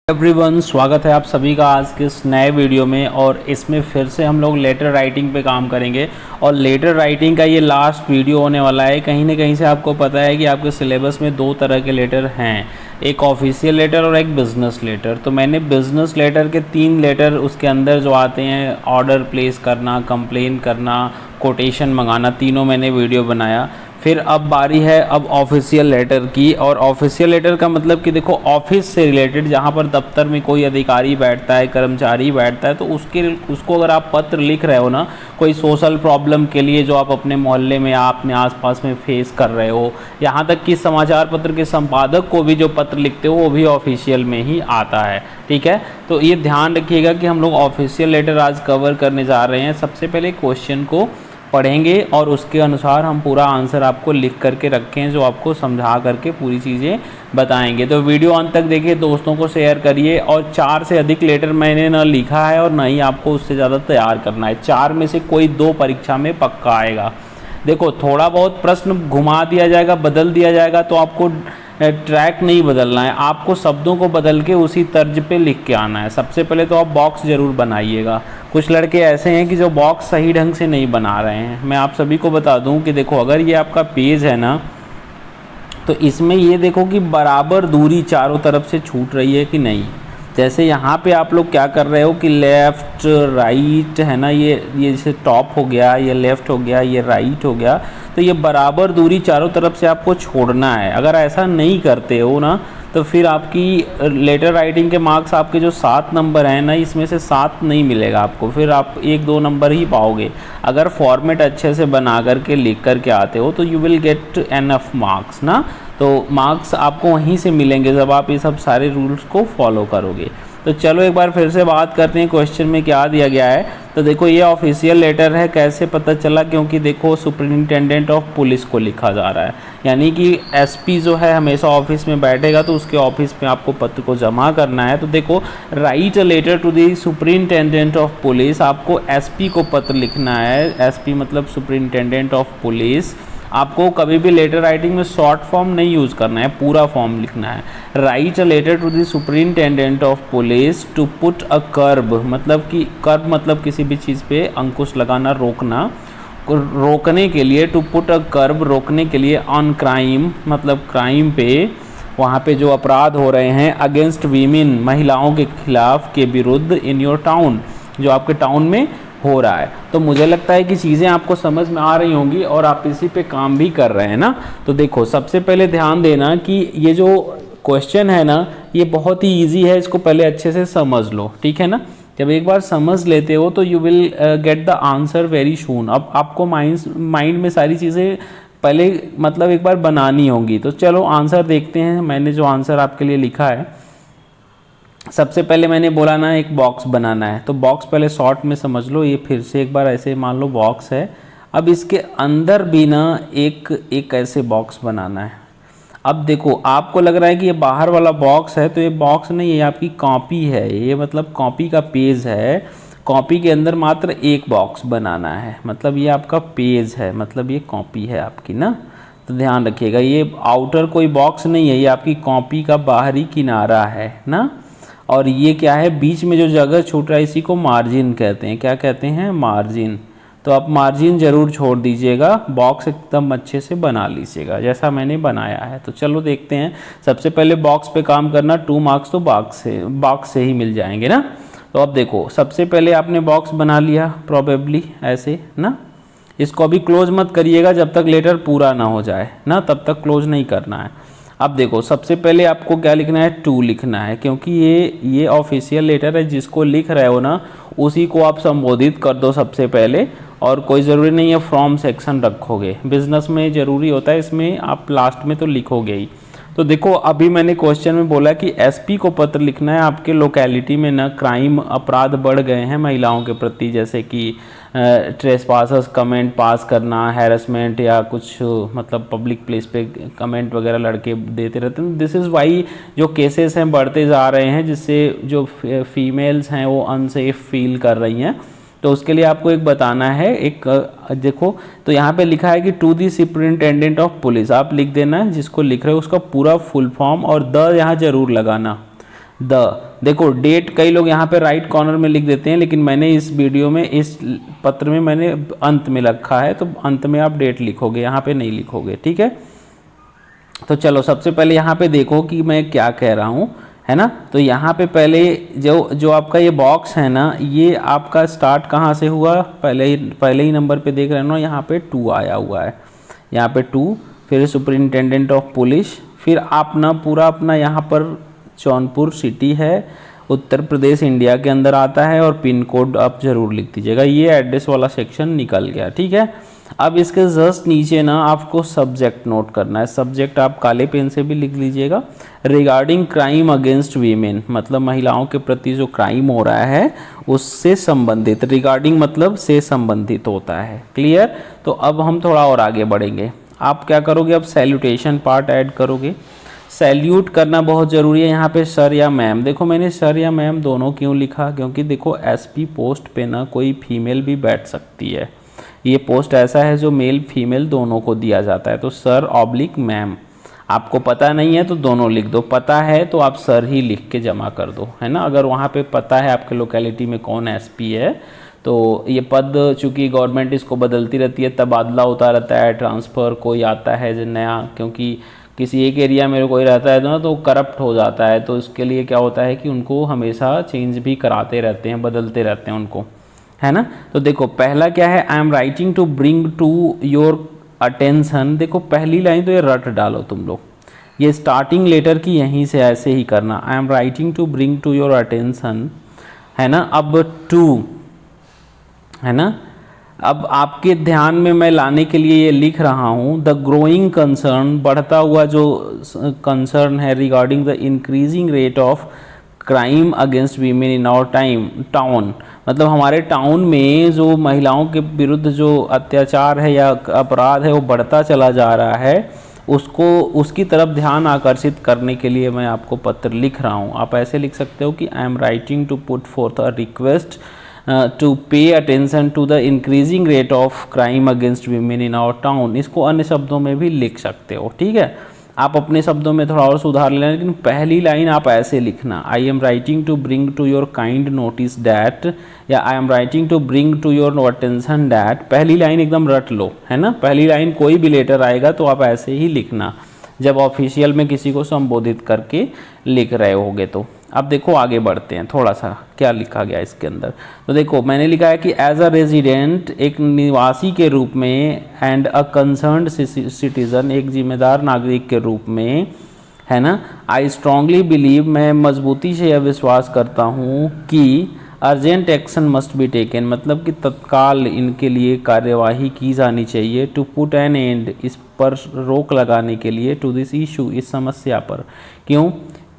Everyone, स्वागत है आप सभी का आज के इस नए वीडियो में। और इसमें फिर से हम लोग लेटर राइटिंग पे काम करेंगे और लेटर राइटिंग का ये लास्ट वीडियो होने वाला है। कहीं ना कहीं से आपको पता है कि आपके सिलेबस में दो तरह के लेटर हैं, एक ऑफिशियल लेटर और एक बिज़नेस लेटर। तो मैंने बिज़नेस लेटर के 3 लेटर उसके अंदर जो आते हैं, ऑर्डर प्लेस करना, कंप्लेन करना, कोटेशन मंगाना, तीनों मैंने वीडियो बनाया। फिर अब बारी है अब ऑफिशियल लेटर की। और ऑफिशियल लेटर का मतलब कि देखो, ऑफिस से रिलेटेड, जहाँ पर दफ्तर में कोई अधिकारी बैठता है, कर्मचारी बैठता है, तो उसको अगर आप पत्र लिख रहे हो ना, कोई सोशल प्रॉब्लम के लिए जो आप अपने मोहल्ले में, अपने आसपास में फेस कर रहे हो, यहाँ तक कि समाचार पत्र के संपादक को भी जो पत्र लिखते हो वो भी ऑफिशियल में ही आता है। ठीक है, तो ये ध्यान रखिएगा कि हम लोग ऑफिशियल लेटर आज कवर करने जा रहे हैं। सबसे पहले क्वेश्चन को पढ़ेंगे और उसके अनुसार हम पूरा आंसर आपको लिख करके रखें, जो आपको समझा करके पूरी चीज़ें बताएंगे। तो वीडियो अंत तक देखिए, दोस्तों को शेयर करिए। और 4 से अधिक लेटर मैंने ना लिखा है और ना ही आपको उससे ज़्यादा तैयार करना है। 4 में से कोई 2 परीक्षा में पक्का आएगा। देखो, थोड़ा बहुत प्रश्न घुमा दिया जाएगा, बदल दिया जाएगा, तो आपको ट्रैक नहीं बदलना है, आपको शब्दों को बदल के उसी तर्ज पे लिख के आना है। सबसे पहले तो आप बॉक्स ज़रूर बनाइएगा। कुछ लड़के ऐसे हैं कि जो बॉक्स सही ढंग से नहीं बना रहे हैं। मैं आप सभी को बता दूं कि देखो, अगर ये आपका पेज है ना, तो इसमें ये देखो कि बराबर दूरी चारों तरफ से छूट रही है कि नहीं। जैसे यहाँ पे आप लोग क्या कर रहे हो कि लेफ़्ट राइट है ना, ये जैसे टॉप हो गया, ये लेफ़्ट हो गया, ये राइट हो गया, तो ये बराबर दूरी चारों तरफ से आपको छोड़ना है। अगर ऐसा नहीं करते हो ना, तो फिर आपकी लेटर राइटिंग के मार्क्स, आपके जो 7 नंबर हैं ना, इसमें से 7 नहीं मिलेगा आपको, फिर आप 1-2 नंबर ही पाओगे। अगर फॉर्मेट अच्छे से बना करके लिख करके आते हो तो you will get enough marks ना। तो मार्क्स आपको वहीं से मिलेंगे जब आप ये सब सारे रूल्स को फॉलो करोगे। तो चलो एक बार फिर से बात करते हैं क्वेश्चन में क्या दिया गया है। तो देखो, ये ऑफिशियल लेटर है। कैसे पता चला? क्योंकि देखो, सुपरिटेंडेंट ऑफ पुलिस को लिखा जा रहा है, यानी कि एसपी जो है हमेशा ऑफिस में बैठेगा, तो उसके ऑफिस में आपको पत्र को जमा करना है। तो देखो, write a letter to the superintendent of police, आपको एसपी को पत्र लिखना है। एसपी मतलब सुपरिटेंडेंट ऑफ पुलिस। आपको कभी भी लेटर राइटिंग में शॉर्ट फॉर्म नहीं यूज़ करना है, पूरा फॉर्म लिखना है। Write a letter to the superintendent of police to put a curb, मतलब कि कर्ब मतलब किसी भी चीज़ पे अंकुश लगाना, रोकना, रोकने के लिए। टू पुट अ कर्ब, रोकने के लिए। ऑन क्राइम मतलब क्राइम पे, वहाँ पे जो अपराध हो रहे हैं। अगेंस्ट वीमेन, महिलाओं के खिलाफ, के विरुद्ध। इन योर टाउन, जो आपके टाउन में हो रहा है। तो मुझे लगता है कि चीज़ें आपको समझ में आ रही होंगी और आप इसी पे काम भी कर रहे हैं ना। तो देखो, सबसे पहले ध्यान देना कि ये जो क्वेश्चन है ना, ये बहुत ही इजी है। इसको पहले अच्छे से समझ लो, ठीक है ना। जब एक बार समझ लेते हो तो you will get the answer very soon. अब आपको माइंड में सारी चीज़ें पहले मतलब एक बार बनानी होंगी। तो चलो आंसर देखते हैं। मैंने जो आंसर आपके लिए लिखा है, सबसे पहले मैंने बोला ना एक बॉक्स बनाना है, तो बॉक्स पहले शॉर्ट में समझ लो। ये फिर से एक बार ऐसे मान लो बॉक्स है। अब इसके अंदर भी ना एक ऐसे बॉक्स बनाना है। अब देखो, आपको लग रहा है कि ये बाहर वाला बॉक्स है, तो ये बॉक्स नहीं है, ये आपकी कॉपी है। ये मतलब कॉपी का पेज है। कॉपी के अंदर मात्र एक बॉक्स बनाना है, मतलब ये आपका पेज है, मतलब ये कॉपी है आपकी ना। तो ध्यान रखिएगा, ये आउटर कोई बॉक्स नहीं है, ये आपकी कॉपी का बाहरी किनारा है ना। और ये क्या है, बीच में जो जगह छूट रहा है, इसी को मार्जिन कहते हैं। क्या कहते हैं? मार्जिन। तो आप मार्जिन ज़रूर छोड़ दीजिएगा। बॉक्स एकदम अच्छे से बना लीजिएगा जैसा मैंने बनाया है। तो चलो देखते हैं। सबसे पहले बॉक्स पे काम करना। 2 मार्क्स तो बॉक्स से ही मिल जाएंगे ना। तो अब देखो, सबसे पहले आपने बॉक्स बना लिया प्रोबेबली ऐसे ना। इसको अभी क्लोज मत करिएगा जब तक लेटर पूरा ना हो जाए ना, तब तक क्लोज नहीं करना है। अब देखो, सबसे पहले आपको क्या लिखना है? टू लिखना है, क्योंकि ये ऑफिशियल लेटर है। जिसको लिख रहे हो ना, उसी को आप संबोधित कर दो सबसे पहले। और कोई ज़रूरी नहीं है फ्रॉम सेक्शन रखोगे, बिजनेस में ज़रूरी होता है, इसमें आप लास्ट में तो लिखोगे ही। तो देखो, अभी मैंने क्वेश्चन में बोला कि एसपी को पत्र लिखना है। आपके लोकेलिटी में ना क्राइम, अपराध बढ़ गए हैं महिलाओं के प्रति, जैसे कि ट्रेसपासर्स कमेंट पास करना, हैरेसमेंट, या कुछ मतलब पब्लिक प्लेस पे कमेंट वगैरह लड़के देते रहते हैं। दिस इज़ वाई जो केसेस हैं बढ़ते जा रहे हैं, जिससे जो फीमेल्स हैं वो अनसेफ फील कर रही हैं। तो उसके लिए आपको एक बताना है। एक देखो, तो यहाँ पे लिखा है कि to the superintendent of police, आप लिख देना है जिसको लिख रहे हो उसका पूरा फुल फॉर्म, और द यहाँ जरूर लगाना। देखो डेट कई लोग यहाँ पे राइट कॉर्नर में लिख देते हैं, लेकिन मैंने इस वीडियो में, इस पत्र में मैंने अंत में रखा है, तो अंत में आप डेट लिखोगे, यहाँ पे नहीं लिखोगे, ठीक है। तो चलो सबसे पहले यहाँ पे देखो कि मैं क्या कह रहा हूँ, है ना। तो यहाँ पे पहले जो आपका ये बॉक्स है ना, ये आपका स्टार्ट कहाँ से हुआ, पहले ही नंबर पे देख रहे हो ना, यहाँ पे 2 आया हुआ है, यहाँ पे 2, फिर सुपरिंटेंडेंट ऑफ पुलिस, फिर आप ना पूरा अपना यहाँ पर जौनपुर सिटी है, उत्तर प्रदेश इंडिया के अंदर आता है, और पिन कोड आप जरूर लिख दीजिएगा। ये एड्रेस वाला सेक्शन निकल गया, ठीक है। अब इसके जस्ट नीचे ना आपको सब्जेक्ट नोट करना है। सब्जेक्ट आप काले पेन से भी लिख लीजिएगा, रिगार्डिंग क्राइम अगेंस्ट वीमेन, मतलब महिलाओं के प्रति जो क्राइम हो रहा है उससे संबंधित, रिगार्डिंग मतलब से संबंधित होता है, क्लियर। तो अब हम थोड़ा और आगे बढ़ेंगे। आप क्या करोगे, अब सैल्यूटेशन पार्ट ऐड करोगे। सैल्यूट करना बहुत ज़रूरी है यहाँ पे, सर या मैम। देखो मैंने सर या मैम दोनों क्यों लिखा, क्योंकि देखो एसपी पोस्ट पे ना कोई फीमेल भी बैठ सकती है, ये पोस्ट ऐसा है जो मेल फीमेल दोनों को दिया जाता है। तो सर ऑब्लिक मैम, आपको पता नहीं है तो दोनों लिख दो, पता है तो आप सर ही लिख के जमा कर दो, है ना। अगर वहाँ पे पता है आपके लोकेलिटी में कौन एसपी है, तो ये पद चूँकि गवर्नमेंट इसको बदलती रहती है, तबादला होता रहता है, ट्रांसफ़र कोई आता है जो नया, क्योंकि किसी एक एरिया में कोई रहता है तो करप्ट हो जाता है, तो इसके लिए क्या होता है कि उनको हमेशा चेंज भी कराते रहते हैं, बदलते रहते हैं उनको, है ना। तो देखो पहला क्या है, I am writing to bring to your attention. देखो पहली लाइन तो ये रट डालो तुम लोग, ये स्टार्टिंग लेटर की यहीं से ऐसे ही करना, I am writing to bring to your attention, है ना। अब टू, है ना, अब आपके ध्यान में मैं लाने के लिए ये लिख रहा हूँ, द ग्रोइंग कंसर्न, बढ़ता हुआ जो कंसर्न है, regarding the increasing rate of crime against women in our town, मतलब हमारे टाउन में जो महिलाओं के विरुद्ध जो अत्याचार है या अपराध है वो बढ़ता चला जा रहा है, उसकी तरफ ध्यान आकर्षित करने के लिए मैं आपको पत्र लिख रहा हूँ। आप ऐसे लिख सकते हो कि I am writing to put forth a request to pay attention to the increasing rate of crime against women in our town. इसको अन्य शब्दों में भी लिख सकते हो, ठीक है। आप अपने शब्दों में थोड़ा और सुधार लेना, लेकिन पहली लाइन आप ऐसे लिखना, I am writing to bring to your kind notice that, या I am writing to bring to your attention that. पहली लाइन एकदम रट लो, है ना। पहली लाइन कोई भी लेटर आएगा तो आप ऐसे ही लिखना जब ऑफिशियल में किसी को संबोधित करके लिख रहे होगे। तो अब देखो आगे बढ़ते हैं, थोड़ा सा क्या लिखा गया इसके अंदर। तो देखो मैंने लिखा है कि एज अ रेजिडेंट, एक निवासी के रूप में, एंड अ कंसर्न्ड सिटीजन, एक जिम्मेदार नागरिक के रूप में, है ना, आई स्ट्रांगली बिलीव, मैं मजबूती से यह विश्वास करता हूँ कि urgent action must be taken, मतलब कि तत्काल इनके लिए कार्यवाही की जानी चाहिए, टू पुट एन एंड, इस पर रोक लगाने के लिए, टू दिस इशू, इस समस्या पर। क्यों,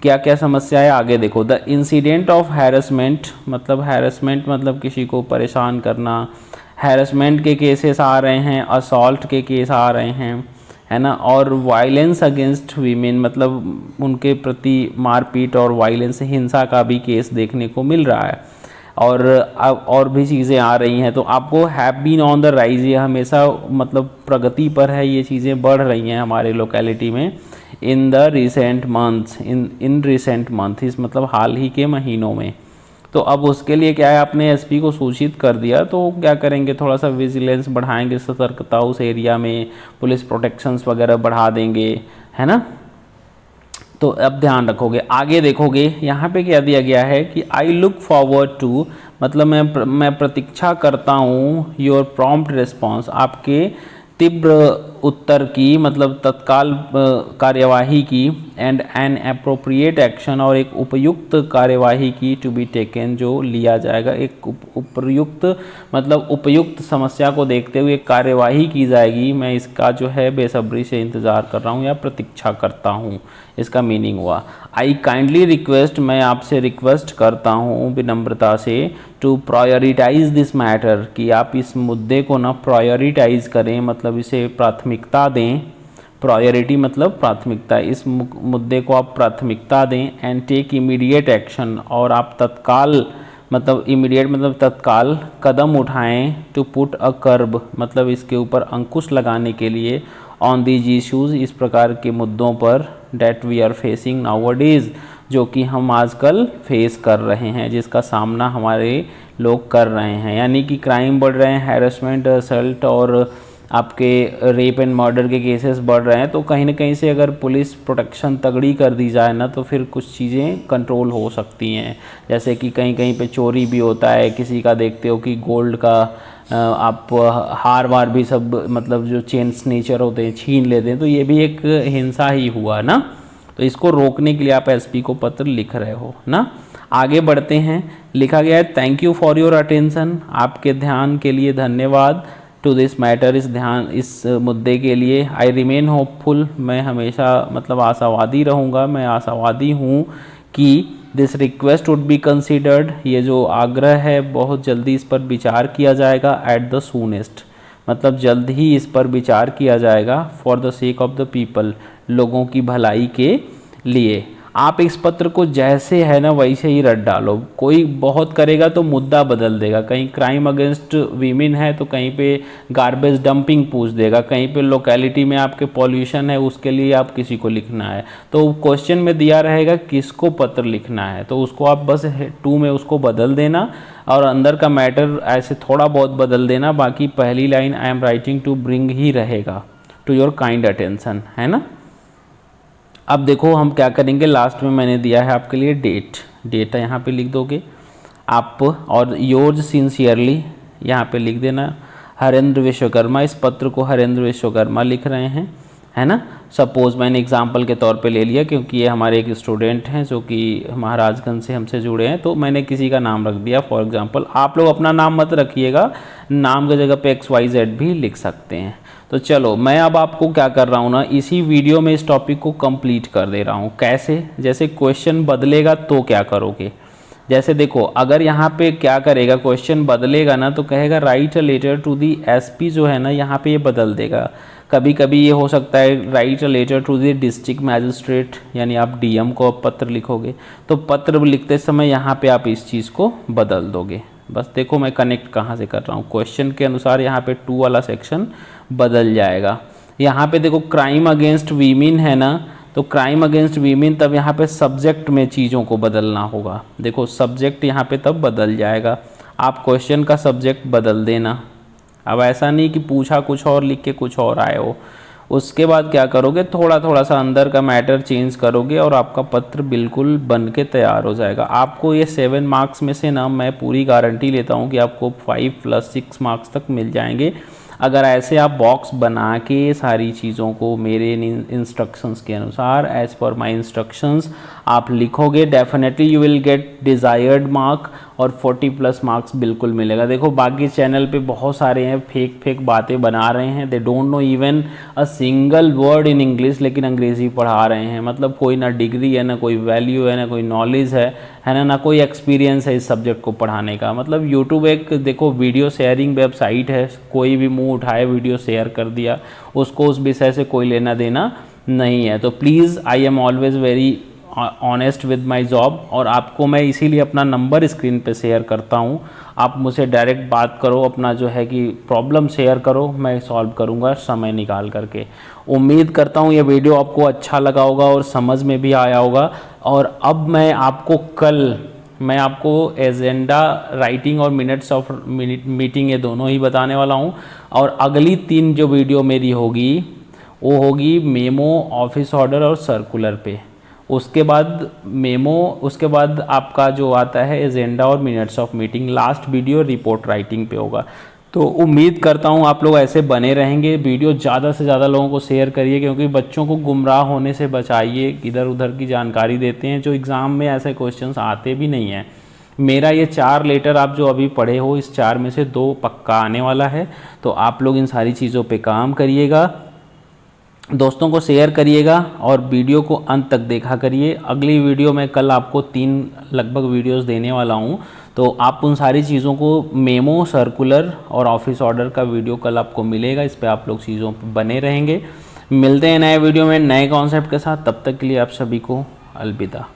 क्या क्या समस्या है आगे देखो। द इंसिडेंट ऑफ हैरेसमेंट, मतलब हैरेसमेंट मतलब किसी को परेशान करना, हैरेसमेंट के केसेस आ रहे हैं, असॉल्ट के केस आ रहे हैं, है ना, और वायलेंस अगेंस्ट वीमेन, मतलब उनके प्रति मारपीट और वायलेंस, हिंसा का भी केस देखने को मिल रहा है, और भी चीज़ें आ रही हैं। तो आपको have been on the rise, ये हमेशा मतलब प्रगति पर है, ये चीज़ें बढ़ रही हैं हमारे लोकेलिटी में, in the recent months, in recent month, इस मतलब हाल ही के महीनों में। तो अब उसके लिए क्या है, आपने एसपी को सूचित कर दिया, तो क्या करेंगे, थोड़ा सा विजिलेंस बढ़ाएंगे, सतर्कता उस एरिया में, पुलिस प्रोटेक्शंस वगैरह बढ़ा देंगे, है ना। तो अब ध्यान रखोगे, आगे देखोगे यहाँ पे क्या दिया गया है कि आई लुक फॉरवर्ड टू, मतलब मैं प्रतीक्षा करता हूँ, योर प्रॉम्प्ट रिस्पॉन्स, आपके तीव्र उत्तर की, मतलब तत्काल कार्यवाही की, एंड एन अप्रोप्रिएट एक्शन, और एक उपयुक्त कार्यवाही की, टू बी टेकन, जो लिया जाएगा, एक उपयुक्त मतलब उपयुक्त समस्या को देखते हुए कार्यवाही की जाएगी, मैं इसका जो है बेसब्री से इंतज़ार कर रहा हूँ या प्रतीक्षा करता हूँ, इसका मीनिंग हुआ। आई काइंडली रिक्वेस्ट, मैं आपसे रिक्वेस्ट करता हूँ विनम्रता से, टू प्रायोरिटाइज दिस मैटर, कि आप इस मुद्दे को ना प्रायोरिटाइज करें, मतलब इसे प्राथमिकता दें, प्रायोरिटी मतलब प्राथमिकता, इस मुद्दे को आप प्राथमिकता दें, एंड टेक इमीडिएट एक्शन, और आप तत्काल मतलब इमीडिएट मतलब तत्काल कदम उठाएं, टू पुट अ कर्ब, मतलब इसके ऊपर अंकुश लगाने के लिए, ऑन दीज इश्यूज़, इस प्रकार के मुद्दों पर, that we are facing nowadays, जो कि हम आजकल फेस कर रहे हैं, जिसका सामना हमारे लोग कर रहे हैं। यानी कि क्राइम बढ़ रहे हैं, हैरेसमेंट, असल्ट और आपके रेप एंड मर्डर के केसेस बढ़ रहे हैं। तो कहीं ना कहीं से अगर पुलिस प्रोटेक्शन तगड़ी कर दी जाए ना, तो फिर कुछ चीज़ें कंट्रोल हो सकती हैं। जैसे कि कहीं कहीं पे चोरी भी होता है, किसी का देखते हो कि गोल्ड का आप हार वार भी सब मतलब जो चेन स्नेचर होते हैं छीन लेते हैं, तो ये भी एक हिंसा ही हुआ ना। तो इसको रोकने के लिए आप एसपी को पत्र लिख रहे हो ना। आगे बढ़ते हैं। लिखा गया है, thank you for your attention, आपके ध्यान के लिए धन्यवाद, टू दिस मैटर, इस मुद्दे के लिए। आई रिमेन होपफुल, मैं हमेशा मतलब आशावादी रहूँगा, मैं आशावादी हूँ कि this request would be considered, ये जो आग्रह है बहुत जल्दी इस पर विचार किया जाएगा, एट द सूनेस्ट, मतलब जल्द ही इस पर विचार किया जाएगा, for the sake of the people, लोगों की भलाई के लिए। आप इस पत्र को जैसे है ना वैसे ही रट डालो। कोई बहुत करेगा तो मुद्दा बदल देगा, कहीं क्राइम अगेंस्ट वीमेन है तो कहीं पे गार्बेज डंपिंग पूछ देगा, कहीं पे लोकेलिटी में आपके पॉल्यूशन है उसके लिए आप किसी को लिखना है। तो क्वेश्चन में दिया रहेगा किसको पत्र लिखना है, तो उसको आप बस 2 में उसको बदल देना और अंदर का मैटर ऐसे थोड़ा बहुत बदल देना। बाकी पहली line I am writing to bring ही रहेगा, टू योर काइंड अटेंशन, है ना। अब देखो हम क्या करेंगे, लास्ट में मैंने दिया है आपके लिए डेट यहाँ पे लिख दोगे आप, और योर्स सिंसियरली यहाँ पे लिख देना, हरेंद्र विश्वकर्मा। इस पत्र को हरेंद्र विश्वकर्मा लिख रहे हैं, है ना। सपोज़ मैंने एग्जांपल के तौर पे ले लिया क्योंकि ये हमारे एक स्टूडेंट हैं जो कि महाराजगंज से हमसे जुड़े हैं, तो मैंने किसी का नाम रख दिया फॉर एग्जांपल। आप लोग अपना नाम मत रखिएगा, नाम की जगह पे XYZ भी लिख सकते हैं। तो चलो मैं अब आपको क्या कर रहा हूँ ना, इसी वीडियो में इस टॉपिक को कंप्लीट कर दे रहा हूँ। कैसे, जैसे क्वेश्चन बदलेगा तो क्या करोगे। जैसे देखो अगर यहाँ पे क्या करेगा, क्वेश्चन बदलेगा ना तो कहेगा write a letter to the SP, जो है ना यहाँ पे ये बदल देगा। कभी कभी ये हो सकता है write a letter to the district magistrate, यानी आप DM को पत्र लिखोगे, तो पत्र लिखते समय यहाँ पे आप इस चीज़ को बदल दोगे। बस देखो मैं कनेक्ट कहाँ से कर रहा हूँ, क्वेश्चन के अनुसार यहाँ पे 2 वाला सेक्शन बदल जाएगा। यहाँ पे देखो क्राइम अगेंस्ट वीमेन है ना, तो क्राइम अगेंस्ट वीमेन तब यहाँ पे सब्जेक्ट में चीज़ों को बदलना होगा। देखो सब्जेक्ट यहाँ पे तब बदल जाएगा, आप क्वेश्चन का सब्जेक्ट बदल देना। अब ऐसा नहीं कि पूछा कुछ और लिख के कुछ और आए हो। उसके बाद क्या करोगे, थोड़ा थोड़ा सा अंदर का मैटर चेंज करोगे और आपका पत्र बिल्कुल बन के तैयार हो जाएगा। आपको ये 7 मार्क्स में से ना मैं पूरी गारंटी लेता हूँ कि आपको 5 + 6 मार्क्स तक मिल जाएंगे, अगर ऐसे आप बॉक्स बना के सारी चीज़ों को मेरे इंस्ट्रक्शंस के अनुसार, एज पर माय इंस्ट्रक्शंस आप लिखोगे। Definitely you will get desired mark और 40+ मार्क्स बिल्कुल मिलेगा। देखो बाकी चैनल पे बहुत सारे हैं फेक बातें बना रहे हैं, they don't know even a single word in English, लेकिन अंग्रेज़ी पढ़ा रहे हैं। मतलब कोई ना डिग्री है, ना कोई वैल्यू है, ना कोई नॉलेज है ना कोई एक्सपीरियंस है इस सब्जेक्ट को पढ़ाने का। मतलब यूट्यूब एक देखो वीडियो शेयरिंग वेबसाइट है, कोई भी मुंह उठाए वीडियो शेयर कर दिया, उसको उस विषय से कोई लेना देना नहीं है। तो please I am always very honest with my job, और आपको मैं इसीलिए अपना नंबर स्क्रीन पे शेयर करता हूँ। आप मुझसे डायरेक्ट बात करो, अपना जो है कि प्रॉब्लम शेयर करो, मैं सॉल्व करूँगा समय निकाल करके। उम्मीद करता हूँ ये वीडियो आपको अच्छा लगा होगा और समझ में भी आया होगा। और अब मैं आपको एजेंडा राइटिंग और मिनट्स ऑफ मीटिंग ये दोनों ही बताने वाला हूँ। और अगली 3 जो वीडियो मेरी होगी वो होगी मेमो, ऑफिस ऑर्डर और सर्कुलर पे। उसके बाद आपका जो आता है एजेंडा और minutes of meeting. Last video report writing पे होगा। तो उम्मीद करता हूँ आप लोग ऐसे बने रहेंगे। वीडियो ज़्यादा से ज़्यादा लोगों को शेयर करिए, क्योंकि बच्चों को गुमराह होने से बचाइए। इधर उधर की जानकारी देते हैं जो एग्ज़ाम में ऐसे क्वेश्चंस आते भी नहीं हैं। मेरा ये 4 लेटर आप जो अभी पढ़े हो, इस 4 में से 2 पक्का आने वाला है। तो आप लोग इन सारी चीज़ों पे काम करिएगा, दोस्तों को शेयर करिएगा और वीडियो को अंत तक देखा करिए। अगली वीडियो में कल आपको 3 लगभग वीडियोस देने वाला हूं, तो आप उन सारी चीज़ों को, मेमो, सर्कुलर और ऑफिस ऑर्डर का वीडियो कल आपको मिलेगा। इस पे आप लोग चीज़ों पे बने रहेंगे। मिलते हैं नए वीडियो में नए कॉन्सेप्ट के साथ, तब तक के लिए आप सभी को अलविदा।